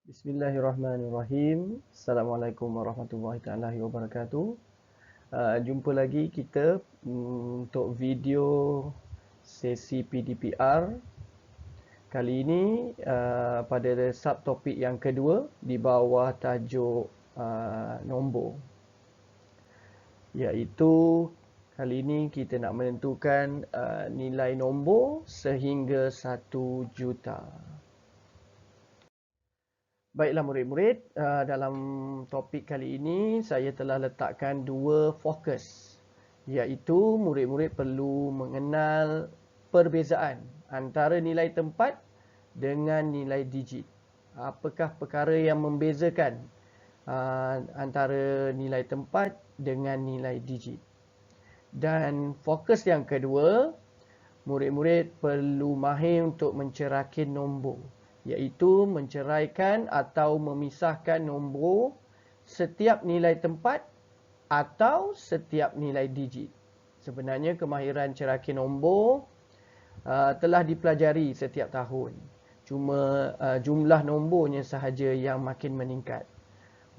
Bismillahirrahmanirrahim. Assalamualaikum warahmatullahi taala wabarakatuh. Jumpa lagi kita untuk video sesi PDPR. Kali ini pada subtopik yang kedua di bawah tajuk nombor. Iaitu kali ini kita nak menentukan nilai nombor sehingga 1 juta. Baiklah murid-murid, dalam topik kali ini saya telah letakkan dua fokus, iaitu murid-murid perlu mengenal perbezaan antara nilai tempat dengan nilai digit. Apakah perkara yang membezakan antara nilai tempat dengan nilai digit? Dan fokus yang kedua, murid-murid perlu mahir untuk menceraikan nombor, iaitu menceraikan atau memisahkan nombor setiap nilai tempat atau setiap nilai digit. Sebenarnya kemahiran ceraikan nombor telah dipelajari setiap tahun. Cuma jumlah nombornya sahaja yang makin meningkat.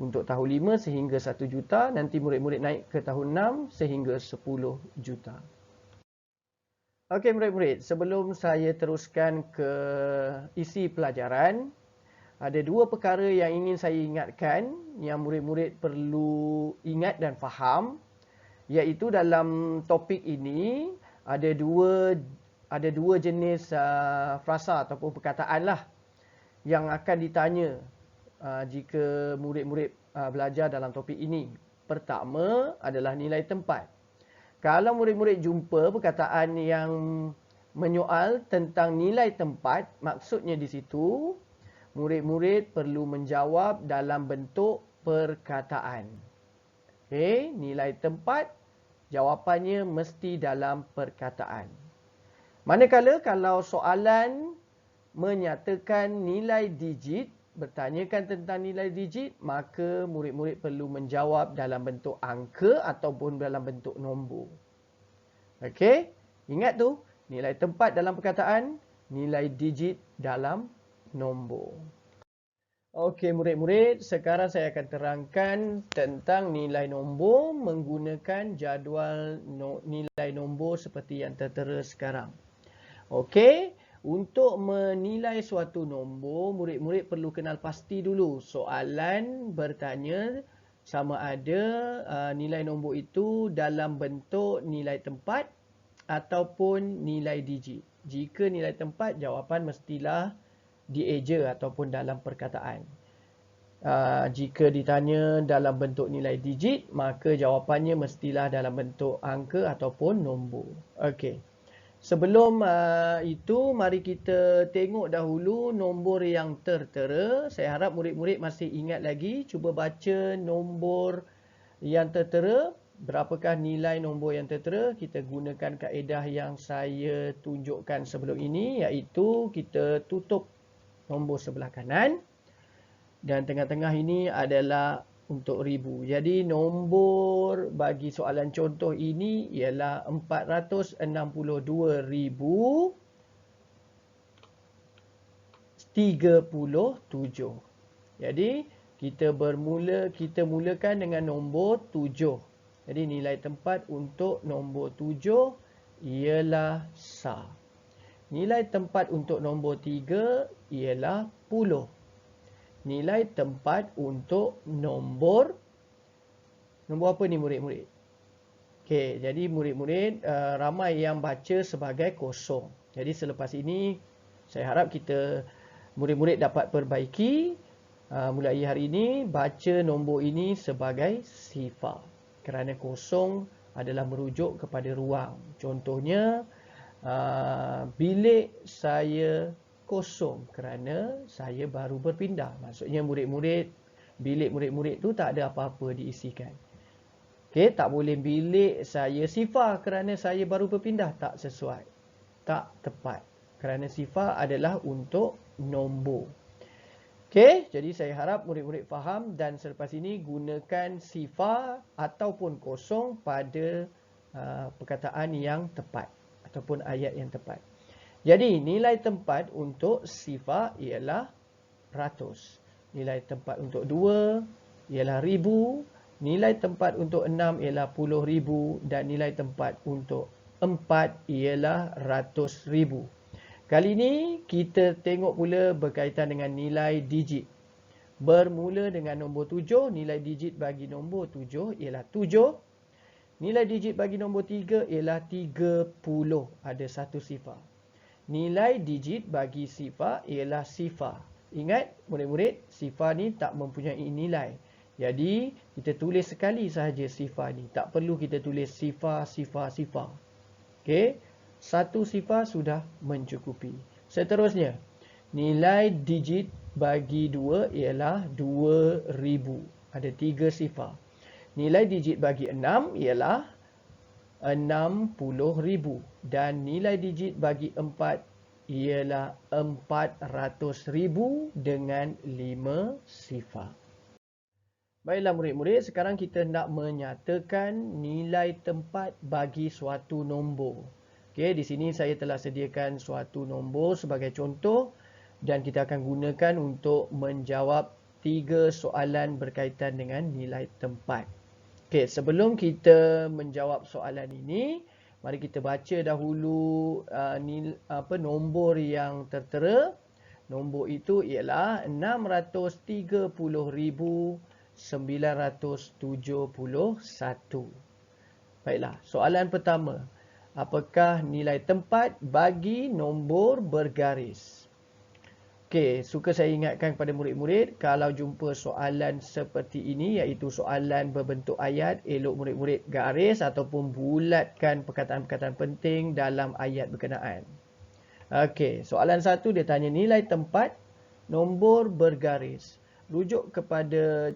Untuk tahun 5 sehingga 1 juta, nanti murid-murid naik ke tahun 6 sehingga 10 juta. Okey murid-murid, sebelum saya teruskan ke isi pelajaran, ada dua perkara yang ingin saya ingatkan yang murid-murid perlu ingat dan faham, iaitu dalam topik ini ada dua jenis frasa ataupun perkataan lah yang akan ditanya jika murid-murid belajar dalam topik ini. Pertama adalah nilai tempat. Kalau murid-murid jumpa perkataan yang menyoal tentang nilai tempat, maksudnya di situ murid-murid perlu menjawab dalam bentuk perkataan. Okey, nilai tempat jawapannya mesti dalam perkataan. Manakala kalau soalan menyatakan nilai digit, bertanyakan tentang nilai digit, maka murid-murid perlu menjawab dalam bentuk angka ataupun dalam bentuk nombor. Okey, ingat tu, nilai tempat dalam perkataan, nilai digit dalam nombor. Okey murid-murid, sekarang saya akan terangkan tentang nilai nombor menggunakan jadual nilai nombor seperti yang tertera sekarang. Okey, untuk menilai suatu nombor, murid-murid perlu kenal pasti dulu. Soalan bertanya sama ada nilai nombor itu dalam bentuk nilai tempat ataupun nilai digit. Jika nilai tempat, jawapan mestilah dieja ataupun dalam perkataan. Jika ditanya dalam bentuk nilai digit, maka jawapannya mestilah dalam bentuk angka ataupun nombor. Okey. Sebelum itu, mari kita tengok dahulu nombor yang tertera. Saya harap murid-murid masih ingat lagi. Cuba baca nombor yang tertera. Berapakah nilai nombor yang tertera? Kita gunakan kaedah yang saya tunjukkan sebelum ini, iaitu kita tutup nombor sebelah kanan. Dan tengah-tengah ini adalah untuk ribu. Jadi nombor bagi soalan contoh ini ialah 462,037. Jadi kita mulakan dengan nombor 7. Jadi nilai tempat untuk nombor 7 ialah sah. Nilai tempat untuk nombor 3 ialah puluh. Nilai tempat untuk nombor apa ni murid-murid? Okey, jadi murid-murid ramai yang baca sebagai kosong. Jadi selepas ini saya harap murid-murid dapat perbaiki mulai hari ini baca nombor ini sebagai sifar. Kerana kosong adalah merujuk kepada ruang. Contohnya bilik saya kosong kerana saya baru berpindah. Maksudnya bilik murid-murid tu tak ada apa-apa diisikan. Okey, tak boleh bilik saya sifar kerana saya baru berpindah. Tak sesuai. Tak tepat. Kerana sifar adalah untuk nombor. Okey, jadi saya harap murid-murid faham dan selepas ini gunakan sifar ataupun kosong pada perkataan yang tepat ataupun ayat yang tepat. Jadi nilai tempat untuk sifar ialah ratus. nilai tempat untuk 2 ialah 1000, nilai tempat untuk 6 ialah 10,000 dan nilai tempat untuk 4 ialah 100,000. Kali ini kita tengok pula berkaitan dengan nilai digit. Bermula dengan nombor 7, nilai digit bagi nombor 7 ialah 7. Nilai digit bagi nombor 3 ialah 30, ada satu sifar. Nilai digit bagi sifar ialah sifar. Ingat murid-murid, sifar ni tak mempunyai nilai. Jadi kita tulis sekali sahaja sifar ni. Tak perlu kita tulis sifar. Okey, satu sifar sudah mencukupi. Seterusnya, nilai digit bagi 2 ialah 2000. Ada 3 sifar. Nilai digit bagi 6 ialah 60,000 dan nilai digit bagi 4 ialah 400,000 dengan 5 sifar. Baiklah murid-murid, sekarang kita nak menyatakan nilai tempat bagi suatu nombor. Okey, di sini saya telah sediakan suatu nombor sebagai contoh dan kita akan gunakan untuk menjawab 3 soalan berkaitan dengan nilai tempat. Okey, sebelum kita menjawab soalan ini, mari kita baca dahulu nombor yang tertera. Nombor itu ialah 630,971. Baiklah, soalan pertama. Apakah nilai tempat bagi nombor bergaris? Okey, suka saya ingatkan kepada murid-murid, kalau jumpa soalan seperti ini, iaitu soalan berbentuk ayat, elok murid-murid garis ataupun bulatkan perkataan-perkataan penting dalam ayat berkenaan. Okey, soalan 1 dia tanya nilai tempat nombor bergaris. Rujuk kepada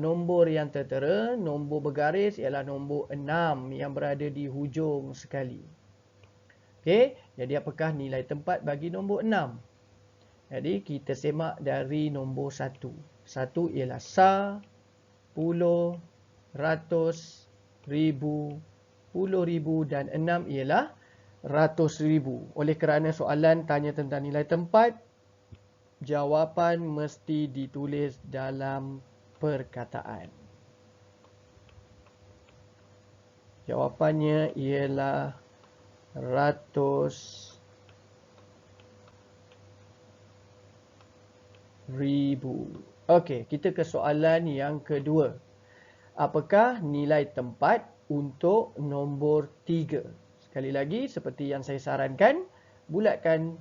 nombor yang tertera, nombor bergaris ialah nombor 6 yang berada di hujung sekali. Okey, jadi apakah nilai tempat bagi nombor 6? Jadi kita semak dari nombor 1. 1 ialah sa, puluh, ratus, ribu, puluh ribu dan 6 ialah ratus ribu. Oleh kerana soalan tanya tentang nilai tempat, jawapan mesti ditulis dalam perkataan. Jawapannya ialah ratus ribu. Okey, kita ke soalan yang kedua. Apakah nilai tempat untuk nombor 3? Sekali lagi, seperti yang saya sarankan, bulatkan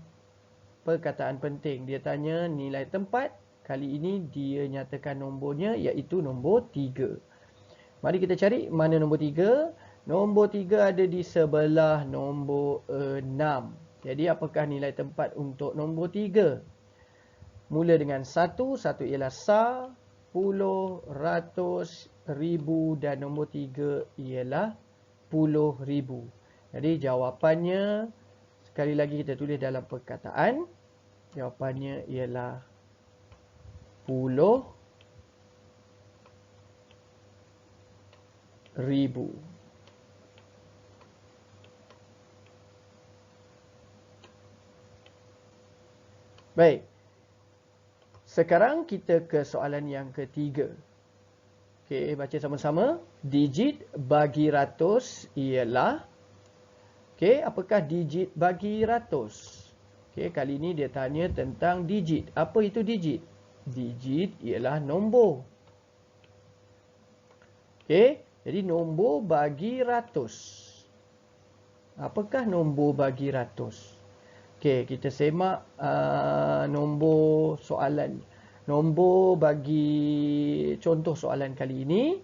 perkataan penting. Dia tanya nilai tempat, kali ini dia nyatakan nombornya iaitu nombor 3. Mari kita cari mana nombor 3. Nombor 3 ada di sebelah nombor 6. Jadi apakah nilai tempat untuk nombor 3? Mula dengan 1 ialah sa, puluh, ratus, ribu dan nombor 3 ialah puluh ribu. Jadi jawapannya, sekali lagi kita tulis dalam perkataan, jawapannya ialah puluh ribu. Baik. Sekarang kita ke soalan yang ketiga. Okey, baca sama-sama. Digit bagi ratus ialah... Okey, apakah digit bagi ratus? Okey, kali ini dia tanya tentang digit. Apa itu digit? Digit ialah nombor. Okey, jadi nombor bagi ratus. Apakah nombor bagi ratus? Okey, kita semak nombor soalan. Nombor bagi contoh soalan kali ini.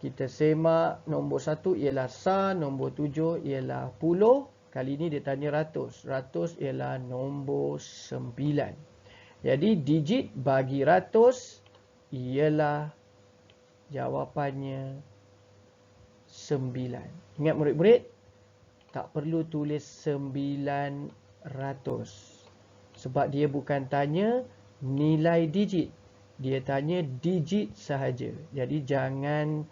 Kita semak nombor 1 ialah sa, nombor 7 ialah puluh. Kali ini dia tanya ratus. Ratus ialah nombor 9. Jadi digit bagi ratus ialah jawapannya 9. Ingat murid-murid, tak perlu tulis 900 sebab dia bukan tanya nilai digit, dia tanya digit sahaja. Jadi jangan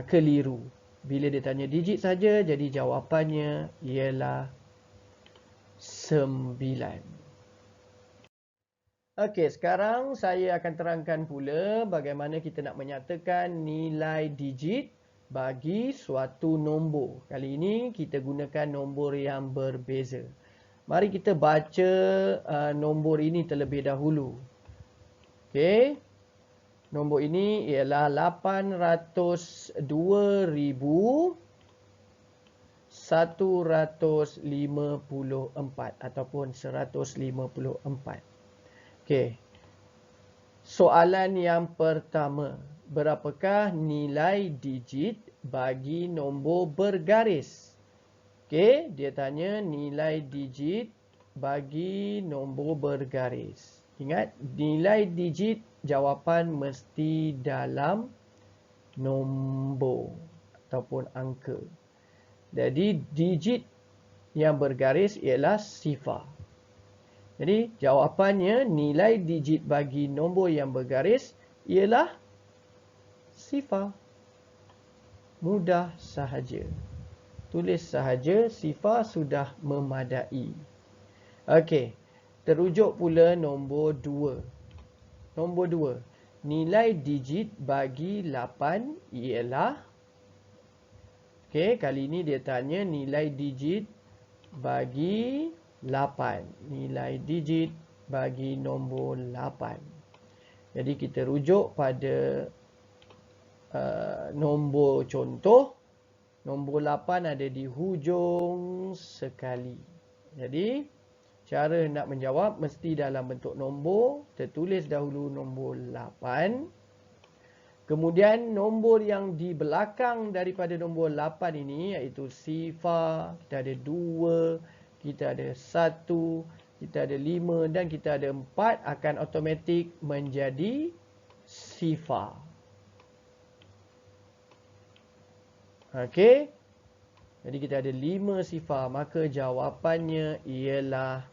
keliru. Bila dia tanya digit saja, jadi jawapannya ialah 9. Okey, sekarang saya akan terangkan pula bagaimana kita nak menyatakan nilai digit bagi suatu nombor. Kali ini kita gunakan nombor yang berbeza. Mari kita baca nombor ini terlebih dahulu. Okey. Nombor ini ialah 802,154 ataupun 154. Okey. Soalan yang pertama, berapakah nilai digit bagi nombor bergaris? Okey, dia tanya nilai digit bagi nombor bergaris. Ingat, nilai digit jawapan mesti dalam nombor ataupun angka. Jadi digit yang bergaris ialah sifar. Jadi jawapannya nilai digit bagi nombor yang bergaris ialah sifar. Mudah sahaja. Tulis sahaja, sifar sudah memadai. Okey, terujuk pula nombor 2. Nombor 2, nilai digit bagi 8 ialah... Okey, kali ini dia tanya nilai digit bagi 8. Nilai digit bagi nombor 8. Jadi kita rujuk pada nombor contoh. Nombor 8 ada di hujung sekali. Jadi cara nak menjawab mesti dalam bentuk nombor. Tertulis dahulu nombor 8. Kemudian nombor yang di belakang daripada nombor 8 ini iaitu sifar. Kita ada 2. Kita ada 1, kita ada 5 dan kita ada 4 akan automatik menjadi sifar. Okey. Jadi kita ada 5 sifar, maka jawapannya ialah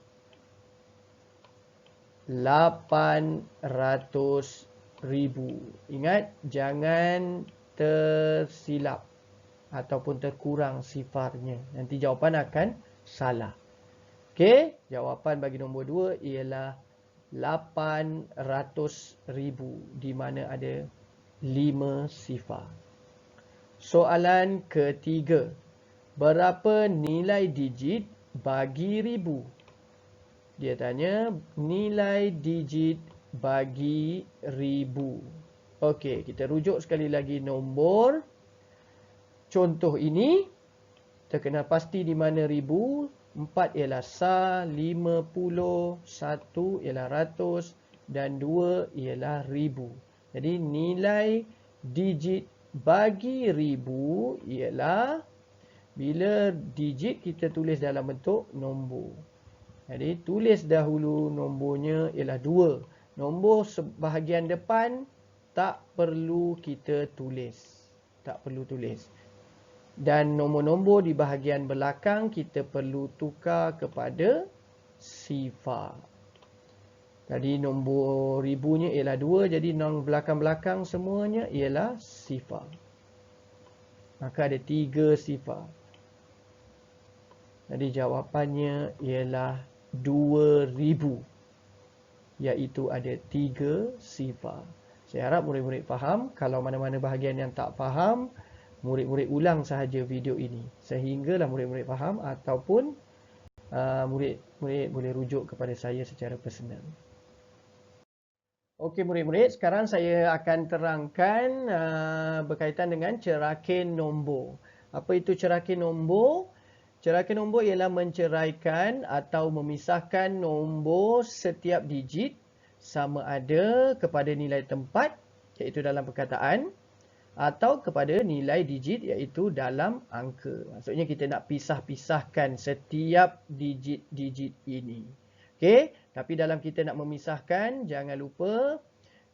800,000. Ingat, jangan tersilap ataupun terkurang sifarnya. Nanti jawapan akan salah. Okey, jawapan bagi nombor 2 ialah 800,000 di mana ada 5 sifar. Soalan ketiga, berapa nilai digit bagi 1000? Dia tanya nilai digit bagi 1000. Okey, kita rujuk sekali lagi nombor contoh ini. Kita kena pasti di mana 1000. 4 ialah sa, 50, 1 ialah ratus dan 2 ialah 1000. Jadi nilai digit bagi 1000 ialah, bila digit kita tulis dalam bentuk nombor. Jadi tulis dahulu nombornya ialah 2. Nombor bahagian depan tak perlu kita tulis. Tak perlu tulis. Dan nombor-nombor di bahagian belakang kita perlu tukar kepada sifar. Jadi nombor 1000-nya ialah 2. Jadi nombor belakang-belakang semuanya ialah sifar. Maka ada 3 sifar. Jadi jawapannya ialah 2000. Iaitu ada 3 sifar. Saya harap murid-murid faham. Kalau mana-mana bahagian yang tak faham, murid-murid ulang sahaja video ini sehinggalah murid-murid faham, ataupun murid-murid boleh rujuk kepada saya secara personal. Okey murid-murid, sekarang saya akan terangkan berkaitan dengan cerakin nombor. Apa itu cerakin nombor? Cerakin nombor ialah menceraikan atau memisahkan nombor setiap digit sama ada kepada nilai tempat iaitu dalam perkataan, atau kepada nilai digit iaitu dalam angka. Maksudnya kita nak pisah-pisahkan setiap digit-digit ini. Okey, tapi dalam kita nak memisahkan, jangan lupa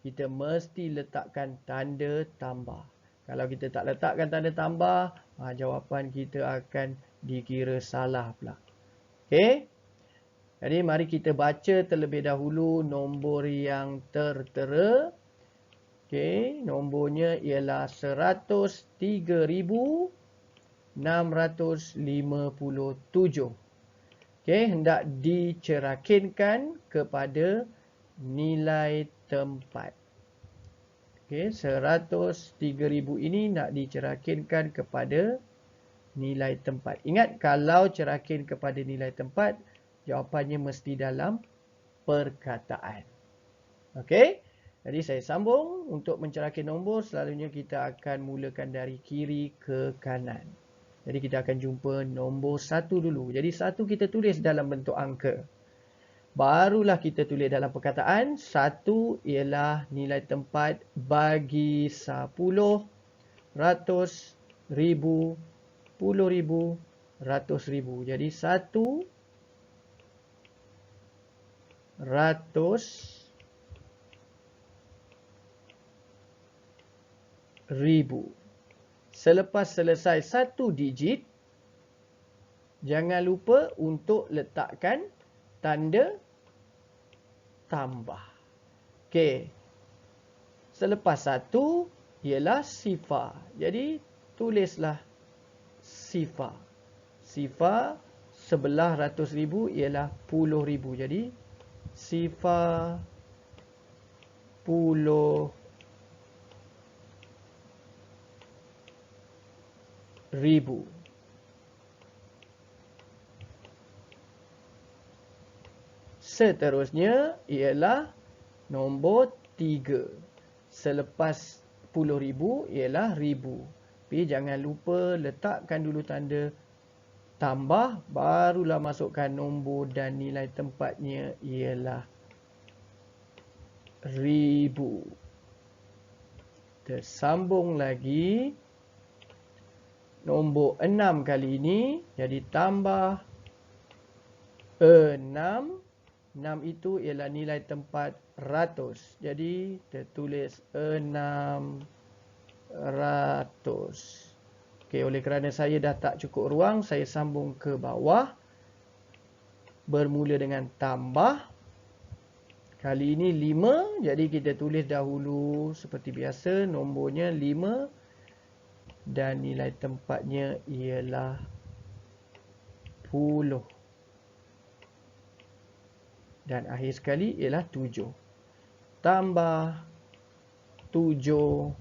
kita mesti letakkan tanda tambah. Kalau kita tak letakkan tanda tambah, jawapan kita akan dikira salah pula. Okey. Jadi mari kita baca terlebih dahulu nombor yang tertera. Okey, nombornya ialah 103,657. Okey, hendak dicerakinkan kepada nilai tempat. Okey, 103,000 ini nak dicerakinkan kepada nilai tempat. Ingat, kalau cerakin kepada nilai tempat, jawapannya mesti dalam perkataan. Okey, jadi saya sambung. Untuk mencerakin nombor, selalunya kita akan mulakan dari kiri ke kanan. Jadi kita akan jumpa nombor 1 dulu. Jadi 1 kita tulis dalam bentuk angka. Barulah kita tulis dalam perkataan. 1 ialah nilai tempat bagi 10, ratus, ribu, puluh ribu, ratus ribu. Jadi 1 ratus ribu. Selepas selesai satu digit, jangan lupa untuk letakkan tanda tambah. Okey. Selepas 1 ialah sifar. Jadi tulislah sifar. Sifar sebelah ratus ribu ialah puluh ribu. Jadi sifar puluh ribu. Seterusnya ialah nombor 3. Selepas 10,000 ialah ribu. Tapi jangan lupa letakkan dulu tanda tambah, barulah masukkan nombor dan nilai tempatnya ialah ribu. Tersambung lagi. Nombor 6 kali ini, jadi tambah 6. 6 itu ialah nilai tempat ratus. Jadi tertulis 600. Okey, oleh kerana saya dah tak cukup ruang, saya sambung ke bawah. Bermula dengan tambah. Kali ini 5. Jadi kita tulis dahulu seperti biasa nombornya 5. Dan nilai tempatnya ialah 10. Dan akhir sekali ialah 7. Tambah 7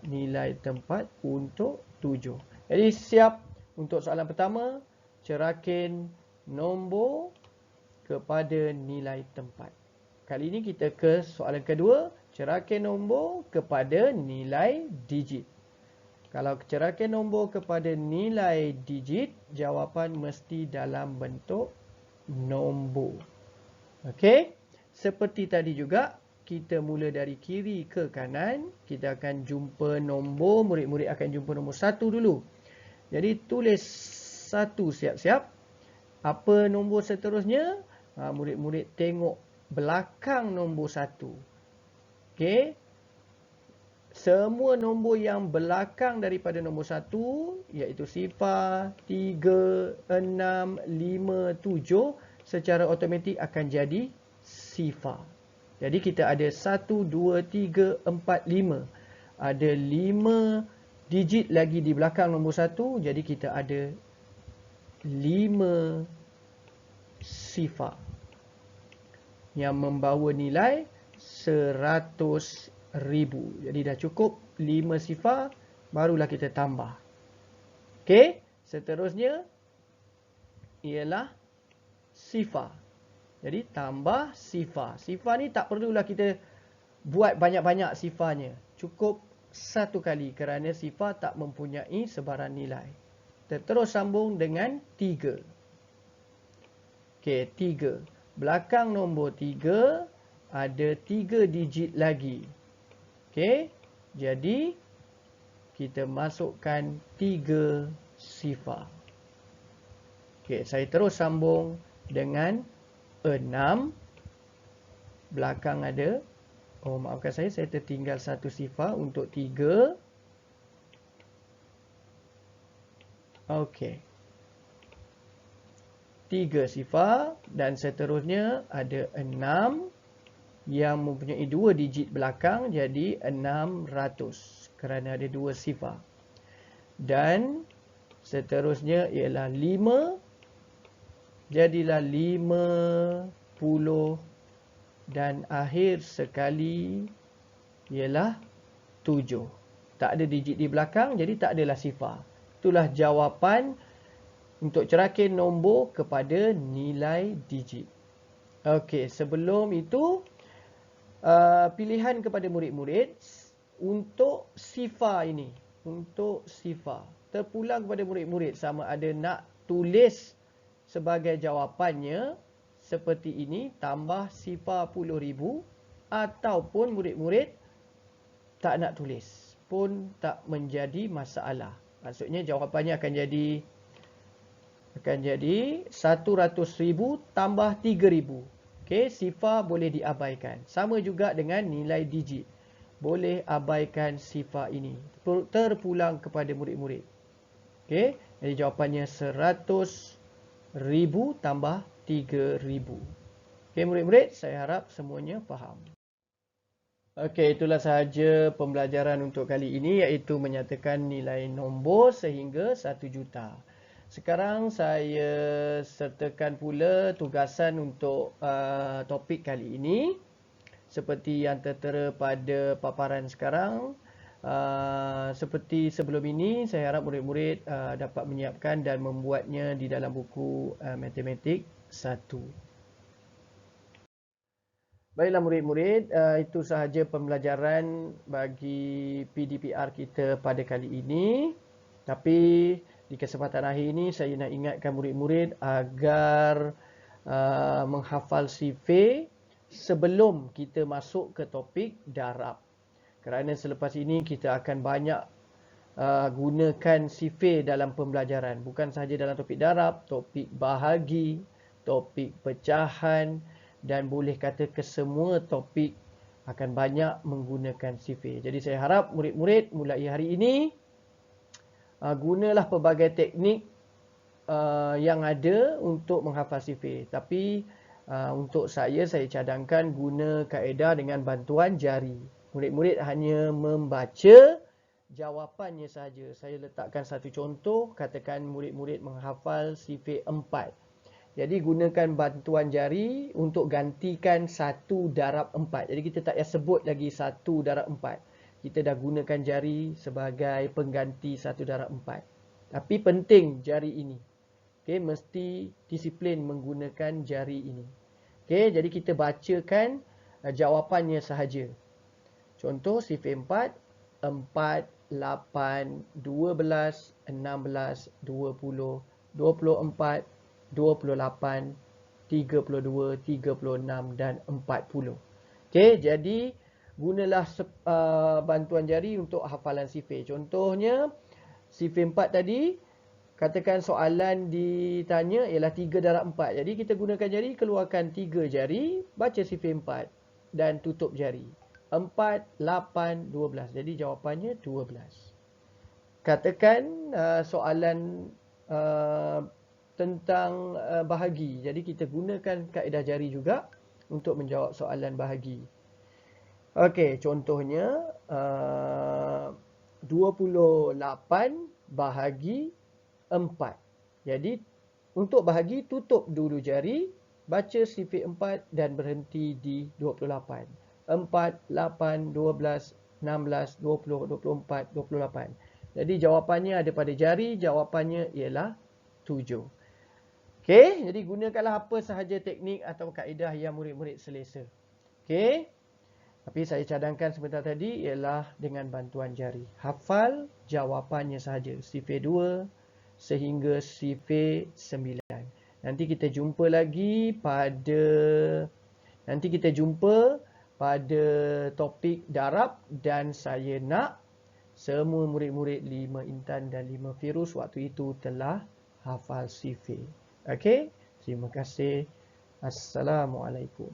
nilai tempat untuk 7. Jadi siap untuk soalan pertama. Cerakin nombor kepada nilai tempat. Kali ini kita ke soalan kedua. Cerakin nombor kepada nilai digit. Kalau cerakin nombor kepada nilai digit, jawapan mesti dalam bentuk nombor. Okey, seperti tadi juga, kita mula dari kiri ke kanan. Kita akan jumpa nombor, murid-murid akan jumpa nombor 1 dulu. Jadi tulis 1 siap-siap. Apa nombor seterusnya? Murid-murid tengok belakang nombor 1. Okey, semua nombor yang belakang daripada nombor 1, iaitu 0, 3, 6, 5, 7, secara automatik akan jadi sifar. Jadi kita ada 1, 2, 3, 4, 5. Ada 5 digit lagi di belakang nombor 1, jadi kita ada 5 sifar yang membawa nilai 100,000. Jadi dah cukup 5 sifar, barulah kita tambah. Okey, seterusnya ialah sifar. Jadi tambah sifar. Sifar ni tak perlulah kita buat banyak-banyak sifarnya. Cukup 1 kali kerana sifar tak mempunyai sebarang nilai. Kita terus sambung dengan 3. Okey, 3. Belakang nombor 3 ada 3 digit lagi. Okey, jadi kita masukkan 3 sifar. Okey, saya terus sambung dengan 6. Belakang ada, maafkan saya tertinggal 1 sifar untuk 3. Okey, 3 sifar dan seterusnya ada 6. Yang mempunyai 2 digit belakang, jadi 600 kerana ada 2 sifar. Dan seterusnya ialah 5. Jadilah 5 dan akhir sekali ialah 7. Tak ada digit di belakang, jadi tak adalah sifar. Itulah jawapan untuk cerakin nombor kepada nilai digit. Okey, sebelum itu pilihan kepada murid-murid untuk sifar ini. Untuk sifar. Terpulang kepada murid-murid sama ada nak tulis sebagai jawapannya seperti ini, tambah sifar 10,000, ataupun murid-murid tak nak tulis pun tak menjadi masalah. Maksudnya jawapannya akan jadi 100,000 tambah 3,000. Okey, sifar boleh diabaikan. Sama juga dengan nilai digit. Boleh abaikan sifar ini. Terpulang kepada murid-murid. Okey, jadi jawapannya 100,000 tambah 3,000. Okey murid-murid, saya harap semuanya faham. Okey, itulah sahaja pembelajaran untuk kali ini, iaitu menyatakan nilai nombor sehingga 1 juta. Sekarang saya sertakan pula tugasan untuk topik kali ini. Seperti yang tertera pada paparan sekarang. Seperti sebelum ini, saya harap murid-murid dapat menyiapkan dan membuatnya di dalam buku Matematik 1. Baiklah murid-murid, itu sahaja pembelajaran bagi PDPR kita pada kali ini. Tapi di kesempatan akhir ini saya nak ingatkan murid-murid agar menghafal sifir sebelum kita masuk ke topik darab. Kerana selepas ini kita akan banyak gunakan sifir dalam pembelajaran. Bukan sahaja dalam topik darab, topik bahagi, topik pecahan, dan boleh kata kesemua topik akan banyak menggunakan sifir. Jadi saya harap murid-murid mulai hari ini gunalah pelbagai teknik yang ada untuk menghafal sifir. Tapi untuk saya cadangkan guna kaedah dengan bantuan jari. Murid-murid hanya membaca jawapannya sahaja. Saya letakkan satu contoh, katakan murid-murid menghafal sifir 4. Jadi gunakan bantuan jari untuk gantikan 1 darab 4. Jadi kita tak payah sebut lagi 1 darab 4. Kita dah gunakan jari sebagai pengganti 1 darab 4. Tapi penting jari ini. Okey, mesti disiplin menggunakan jari ini. Okey, jadi kita bacakan jawapannya sahaja. Contoh sifir 4, 4, 8, 12, 16, 20, 24, 28, 32, 36 dan 40. Okey, jadi gunalah bantuan jari untuk hafalan sifir. Contohnya sifir 4 tadi, katakan soalan ditanya ialah 3 darab 4. Jadi kita gunakan jari, keluarkan 3 jari, baca sifir 4 dan tutup jari. 4, 8, 12. Jadi jawapannya 12. Katakan soalan tentang bahagi. Jadi kita gunakan kaedah jari juga untuk menjawab soalan bahagi. Okey, contohnya 28 bahagi 4. Jadi untuk bahagi tutup dulu jari, baca sifir 4 dan berhenti di 28. 4, 8, 12, 16, 20, 24, 28. Jadi jawapannya ada pada jari, jawapannya ialah 7. Okey, jadi gunakanlah apa sahaja teknik atau kaedah yang murid-murid selesa. Okey. Tapi saya cadangkan sebentar tadi ialah dengan bantuan jari. Hafal jawapannya sahaja. Sifir 2 sehingga sifir 9. Nanti kita jumpa pada topik darab, dan saya nak semua murid-murid 5 Intan dan 5 Firuz waktu itu telah hafal sifir. Okey, terima kasih. Assalamualaikum.